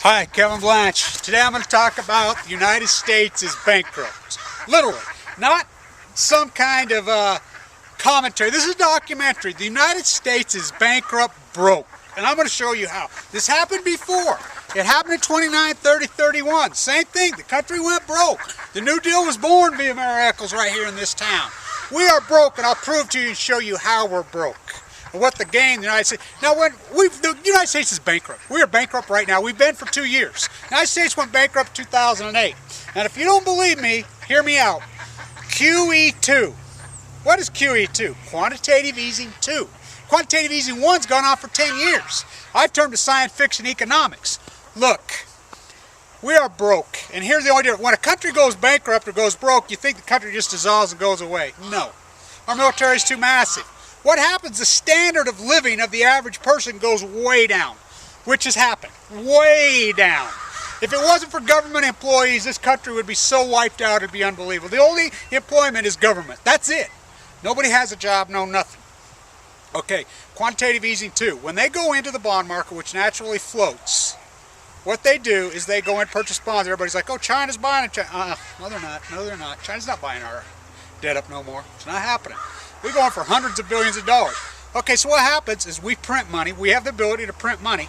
Hi, Kevin Blanche. Today I'm going to talk about the United States is bankrupt. Literally. Not some kind of commentary. This is a documentary. The United States is bankrupt, broke. And I'm going to show you how. This happened before. It happened in 29, 30, 31. Same thing. The country went broke. The New Deal was born via Mayor Eccles right here in this town. We are broke, and I'll prove to you and show you how we're broke. And what the game the United States... Now, the United States is bankrupt. We are bankrupt right now. We've been for 2 years. The United States went bankrupt in 2008. And if you don't believe me, hear me out. QE2. What is QE2? Quantitative Easing 2. Quantitative Easing 1's gone on for 10 years. I've termed it science fiction economics. Look, we are broke. And here's the only difference. When a country goes bankrupt or goes broke, you think the country just dissolves and goes away. No. Our military is too massive. What happens? The standard of living of the average person goes way down, which has happened. Way down. If it wasn't for government employees, this country would be so wiped out it'd be unbelievable. The only employment is government. That's it. Nobody has a job, no nothing. Okay, quantitative easing 2. When they go into the bond market, which naturally floats, what they do is they go in and purchase bonds. Everybody's like, oh, China's buying it. No, they're not. No, they're not. China's not buying our debt up no more. It's not happening. We're going for hundreds of billions of dollars. Okay, so what happens is we print money. We have the ability to print money.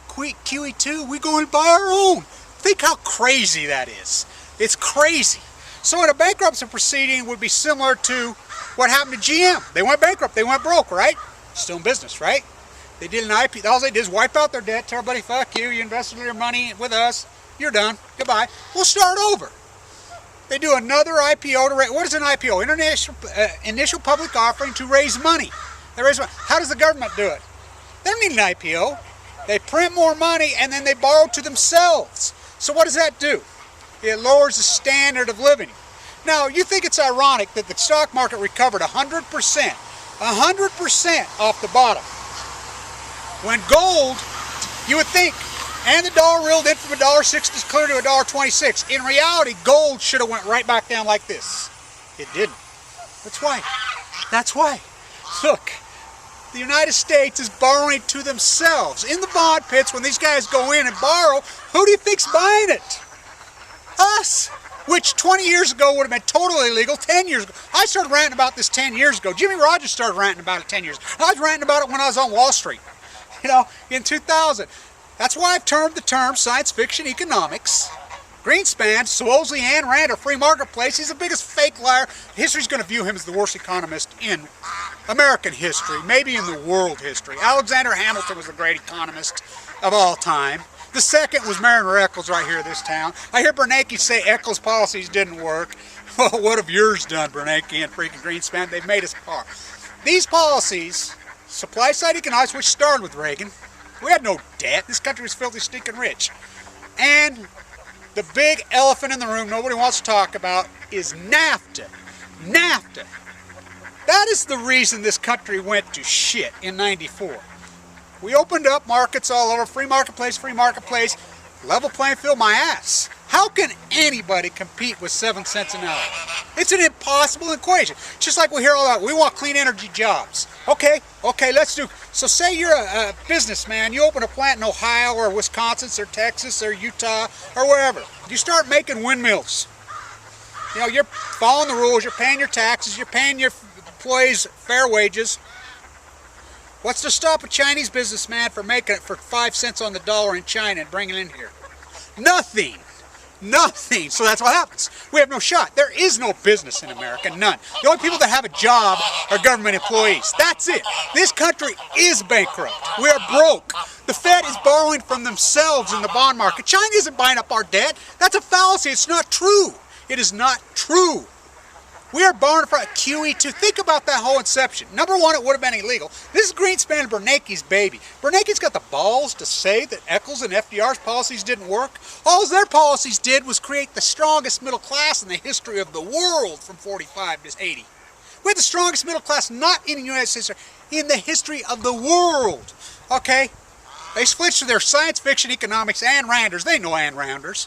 QE2, we go and buy our own. Think how crazy that is. It's crazy. So in a bankruptcy proceeding would be similar to what happened to GM. They went bankrupt. They went broke, right? Still in business, right? They did an IPO. All they did is wipe out their debt. Tell everybody, fuck you. You invested your money with us. You're done. Goodbye. We'll start over. They do another IPO to raise. What is an IPO? Initial public offering to raise money. They raise money. How does the government do it? They don't need an IPO. They print more money and then they borrow to themselves. So what does that do? It lowers the standard of living. Now, you think it's ironic that the stock market recovered 100%, 100% off the bottom. When gold, you would think, and the dollar reeled in from $1.60 clear to $1.26. In reality, gold should have went right back down like this. It didn't. That's why. That's why. Look, the United States is borrowing to themselves. In the bond pits, when these guys go in and borrow, who do you think's buying it? Us. Which 20 years ago would have been totally illegal 10 years ago. I started ranting about this 10 years ago. Jimmy Rogers started ranting about it 10 years ago. I was ranting about it when I was on Wall Street, in 2000. That's why I've termed the term science fiction economics. Greenspan, supposedly Ayn Rand, a free marketplace. He's the biggest fake liar. History's going to view him as the worst economist in American history, maybe in the world history. Alexander Hamilton was the great economist of all time. The second was Mayor Eccles right here in this town. I hear Bernanke say Eccles' policies didn't work. Well, what have yours done, Bernanke and freaking Greenspan? They've made us poor. These policies, supply-side economics, which started with Reagan. We had no debt. This country was filthy, stinking rich. And the big elephant in the room nobody wants to talk about is NAFTA. NAFTA. That is the reason this country went to shit in '94. We opened up markets all over, free marketplace, level playing field, my ass. How can anybody compete with 7 cents an hour? It's an impossible equation. Just like we hear all that, we want clean energy jobs. Okay, let's do. So say you're a businessman, you open a plant in Ohio or Wisconsin or Texas or Utah or wherever. You start making windmills. You're following the rules, you're paying your taxes, you're paying your employees fair wages. What's to stop a Chinese businessman from making it for 5 cents on the dollar in China and bringing it in here? Nothing. Nothing. So that's what happens. We have no shot. There is no business in America. None. The only people that have a job are government employees. That's it. This country is bankrupt. We are broke. The Fed is borrowing from themselves in the bond market. China isn't buying up our debt. That's a fallacy. It's not true. It is not true. We are borrowing from QE2. Think about that whole inception. Number one, it would have been illegal. This is Greenspan and Bernanke's baby. Bernanke's got the balls to say that Eccles and FDR's policies didn't work. All their policies did was create the strongest middle class in the history of the world from 45 to 80. We had the strongest middle class not in the United States, in the history of the world. Okay? They switched to their science fiction economics. Ayn Randers. They know Ayn Randers.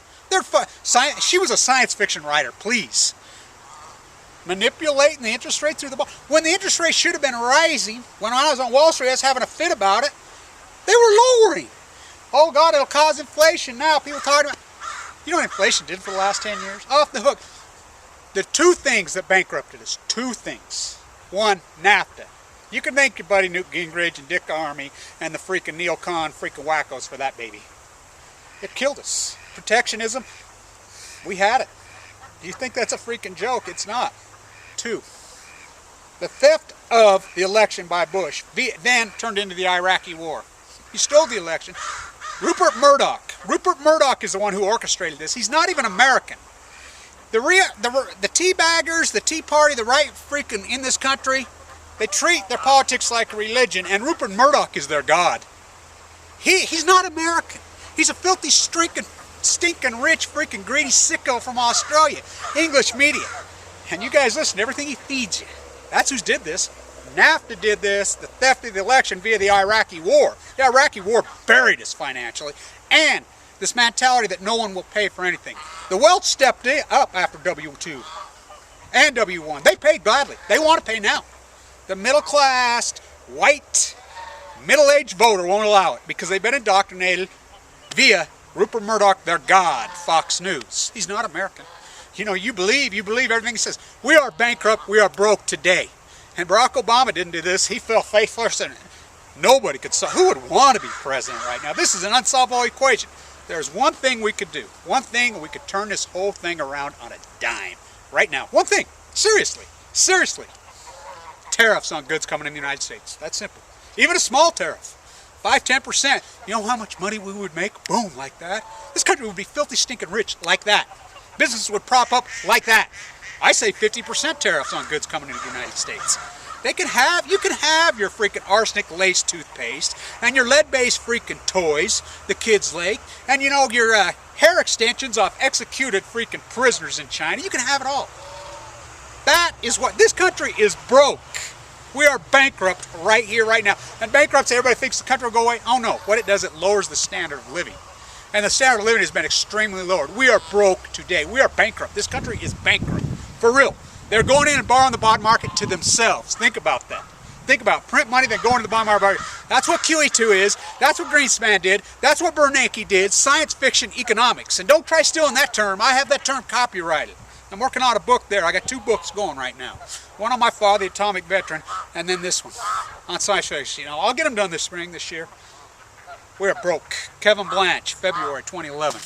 She was a science fiction writer, please. Manipulating the interest rate through the bond. When the interest rate should have been rising, when I was on Wall Street, I was having a fit about it. They were lowering. Oh God, it'll cause inflation now. People talking about, you know what inflation did for the last 10 years? Off the hook. The two things that bankrupted us, two things. One, NAFTA. You can thank your buddy Newt Gingrich and Dick Armey and the freaking neocon freaking wackos for that baby. It killed us. Protectionism, we had it. Do you think that's a freaking joke? It's not. Two, the theft of the election by Bush then turned into the Iraqi war. He stole the election. Rupert Murdoch. Rupert Murdoch is the one who orchestrated this. He's not even American. The tea baggers, the Tea Party, the right freaking in this country, they treat their politics like a religion, and Rupert Murdoch is their god. He's not American. He's a filthy, stinking rich, freaking greedy sicko from Australia. English media. And you guys listen to everything he feeds you. That's who did this. NAFTA did this, the theft of the election via the Iraqi war. The Iraqi war buried us financially, and this mentality that no one will pay for anything. The Welsh stepped up after W2 and W1. They paid gladly. They want to pay now. The middle class, white, middle-aged voter won't allow it because they've been indoctrinated via Rupert Murdoch, their god, Fox News. He's not American. You know, you believe everything he says. We are bankrupt, we are broke today. And Barack Obama didn't do this. He fell faithless, and nobody could solve. Who would want to be president right now? This is an unsolvable equation. There's one thing we could do. One thing, we could turn this whole thing around on a dime. Right now. One thing. Seriously. Seriously. Tariffs on goods coming in the United States. That's simple. Even a small tariff. 5–10%. You know how much money we would make? Boom, like that. This country would be filthy, stinking rich like that. Businesses would prop up like that. I say 50% tariffs on goods coming into the United States. You can have your freaking arsenic-laced toothpaste and your lead-based freaking toys the kids like, and you know your hair extensions off executed freaking prisoners in China. You can have it all. That is what this country is broke. We are bankrupt right here, right now. And bankruptcy, everybody thinks the country will go away. Oh no, what it does, it lowers the standard of living. And the standard of living has been extremely lowered. We are broke today. We are bankrupt. This country is bankrupt. For real. They're going in and borrowing the bond market to themselves. Think about that. Think about print money, then going to the bond market. That's what QE2 is. That's what Greenspan did. That's what Bernanke did. Science fiction economics. And don't try stealing that term. I have that term copyrighted. I'm working on a book there. I got 2 books going right now. One on my father, the atomic veteran, and then this one on science fiction. You know, I'll get them done this spring, this year. We're broke. Kevin Blanche, February 2011.